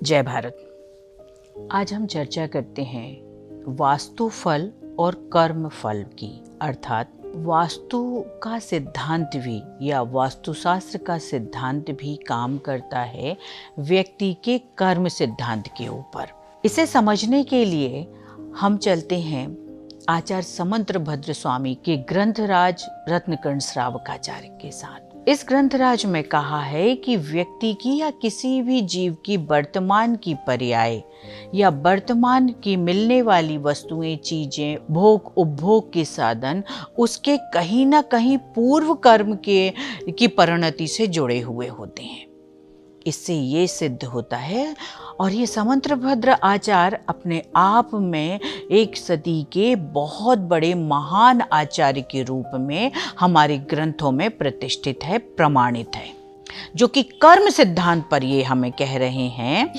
जय भारत। आज हम चर्चा करते हैं वास्तु फल और कर्म फल की, अर्थात वास्तु का सिद्धांत भी या वास्तुशास्त्र का सिद्धांत भी काम करता है व्यक्ति के कर्म सिद्धांत के ऊपर। इसे समझने के लिए हम चलते हैं आचार्य समंतभद्र स्वामी के ग्रंथराज रत्नकर्ण श्रावकाचार्य के साथ। इस ग्रंथराज में कहा है कि व्यक्ति की या किसी भी जीव की वर्तमान की पर्याय या वर्तमान की मिलने वाली वस्तुएं, चीजें, भोग उपभोग के साधन उसके कहीं ना कहीं पूर्व कर्म की परिणति से जुड़े हुए होते हैं। इससे ये सिद्ध होता है, और ये समंतभद्र आचार्य अपने आप में एक सदी के बहुत बड़े महान आचार्य के रूप में हमारे ग्रंथों में प्रतिष्ठित है, प्रमाणित है, जो कि कर्म सिद्धांत पर ये हमें कह रहे हैं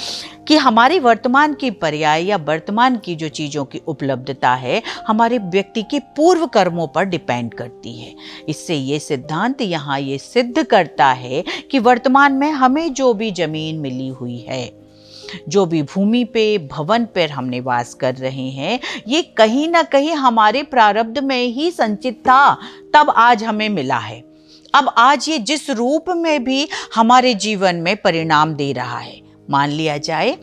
कि हमारी वर्तमान की पर्याय या वर्तमान की जो चीज़ों की उपलब्धता है हमारे व्यक्ति के पूर्व कर्मों पर डिपेंड करती है। इससे ये सिद्धांत यहाँ ये सिद्ध करता है कि वर्तमान में हमें जो भी जमीन मिली हुई है, जो भी भूमि पे, भवन पर हम निवास कर रहे हैं, ये कहीं ना कहीं हमारे प्रारब्ध में ही संचित था, तब आज हमें मिला है। अब आज ये जिस रूप में भी हमारे जीवन में परिणाम दे रहा है, मान लिया जाए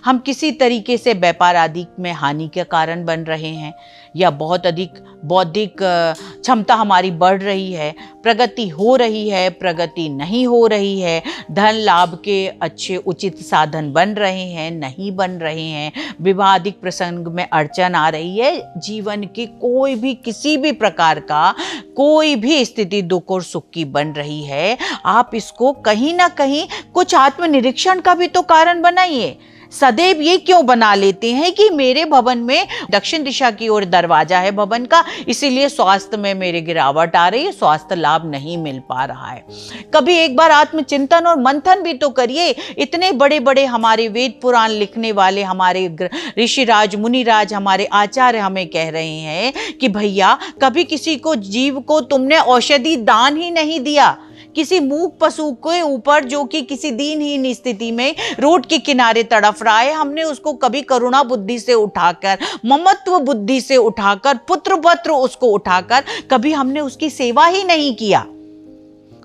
हम किसी तरीके से व्यापार आदि में हानि के कारण बन रहे हैं, या बहुत अधिक बौद्धिक क्षमता हमारी बढ़ रही है, प्रगति हो रही है, प्रगति नहीं हो रही है, धन लाभ के अच्छे उचित साधन बन रहे हैं, नहीं बन रहे हैं, विवादिक प्रसंग में अड़चन आ रही है, जीवन के कोई भी किसी भी प्रकार का कोई भी स्थिति दुख और सुख की बन रही है, आप इसको कहीं ना कहीं कुछ आत्मनिरीक्षण का भी तो कारण बनाइए। सदैव ये क्यों बना लेते हैं कि मेरे भवन में दक्षिण दिशा की ओर दरवाजा है भवन का, इसीलिए स्वास्थ्य में मेरे गिरावट आ रही है, स्वास्थ्य लाभ नहीं मिल पा रहा है। कभी एक बार आत्मचिंतन और मंथन भी तो करिए। इतने बड़े बड़े हमारे वेद पुराण लिखने वाले हमारे ऋषिराज मुनिराज हमारे आचार्य हमें कह रहे हैं कि भैया कभी किसी को जीव को तुमने औषधि दान ही नहीं दिया। किसी मूक पशु के ऊपर जो कि किसी दीनहीन स्थिति में रोड के किनारे तड़फ रहा है, हमने उसको कभी करुणा बुद्धि से उठाकर, ममत्व बुद्धि से उठाकर, पुत्र पत्र उसको उठाकर कभी हमने उसकी सेवा ही नहीं किया।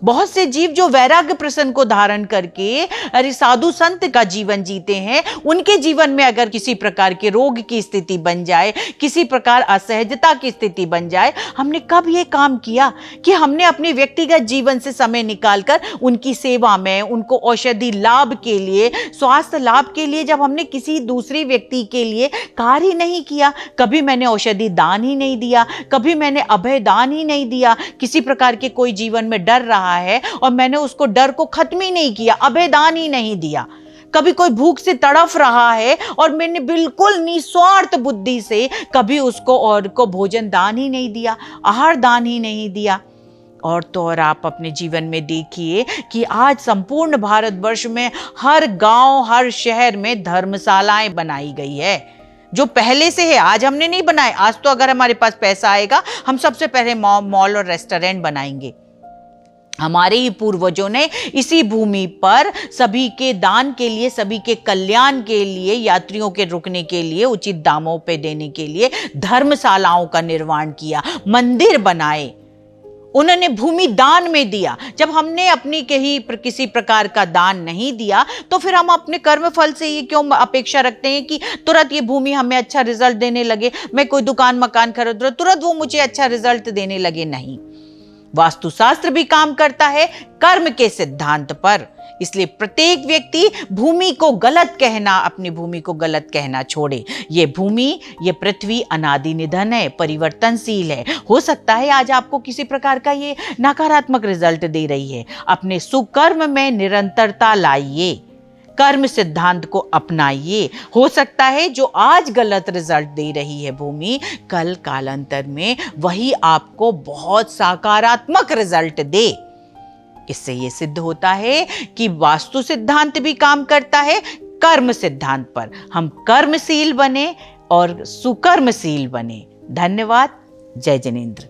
बहुत से जीव जो वैराग्य प्रसन्न को धारण करके साधु संत का जीवन जीते हैं, उनके जीवन में अगर किसी प्रकार के रोग की स्थिति बन जाए, किसी प्रकार असहजता की स्थिति बन जाए, हमने कब ये काम किया कि हमने अपने व्यक्तिगत जीवन से समय निकालकर उनकी सेवा में, उनको औषधि लाभ के लिए, स्वास्थ्य लाभ के लिए जब हमने किसी दूसरी व्यक्ति के लिए कार्य ही नहीं किया। कभी मैंने औषधि दान ही नहीं दिया, कभी मैंने अभय दान ही नहीं दिया। किसी प्रकार के कोई जीवन में डर रहा है और मैंने उसको डर को खत्म ही नहीं किया, अभेदान ही नहीं दिया। कभी कोई भूख से तड़फ रहा है और मैंने बिल्कुल निस्वार्थ बुद्धि से कभी उसको और को भोजन दान ही नहीं दिया, आहार दान ही नहीं दिया। और तो और आप अपने जीवन में देखिए कि आज संपूर्ण भारतवर्ष में हर गांव, हर शहर में धर्मशालाएं बनाई गई है, जो पहले से है, आज हमने नहीं बनाए। आज तो अगर हमारे पास पैसा आएगा हम सबसे पहले मॉल और रेस्टोरेंट बनाएंगे। हमारे ही पूर्वजों ने इसी भूमि पर सभी के दान के लिए, सभी के कल्याण के लिए, यात्रियों के रुकने के लिए, उचित दामों पे देने के लिए धर्मशालाओं का निर्माण किया, मंदिर बनाए, उन्होंने भूमि दान में दिया। जब हमने अपनी किसी प्रकार का दान नहीं दिया तो फिर हम अपने कर्म फल से ये क्यों अपेक्षा रखते हैं कि तुरंत ये भूमि हमें अच्छा रिजल्ट देने लगे। मैं कोई दुकान मकान खरीद रहा हूं, तुरंत वो मुझे अच्छा रिजल्ट देने लगे, नहीं। वास्तुशास्त्र भी काम करता है कर्म के सिद्धांत पर। इसलिए प्रत्येक व्यक्ति भूमि को गलत कहना, अपनी भूमि को गलत कहना छोड़े। ये भूमि, ये पृथ्वी अनादि निधन है, परिवर्तनशील है। हो सकता है आज आपको किसी प्रकार का ये नकारात्मक रिजल्ट दे रही है। अपने सुकर्म में निरंतरता लाइए, कर्म सिद्धांत को अपनाइए। हो सकता है जो आज गलत रिजल्ट दे रही है भूमि, कल कालांतर में वही आपको बहुत सकारात्मक रिजल्ट दे। इससे ये सिद्ध होता है कि वास्तु सिद्धांत भी काम करता है कर्म सिद्धांत पर। हम कर्मशील बने और सुकर्मशील बने। धन्यवाद। जय जिनेंद्र।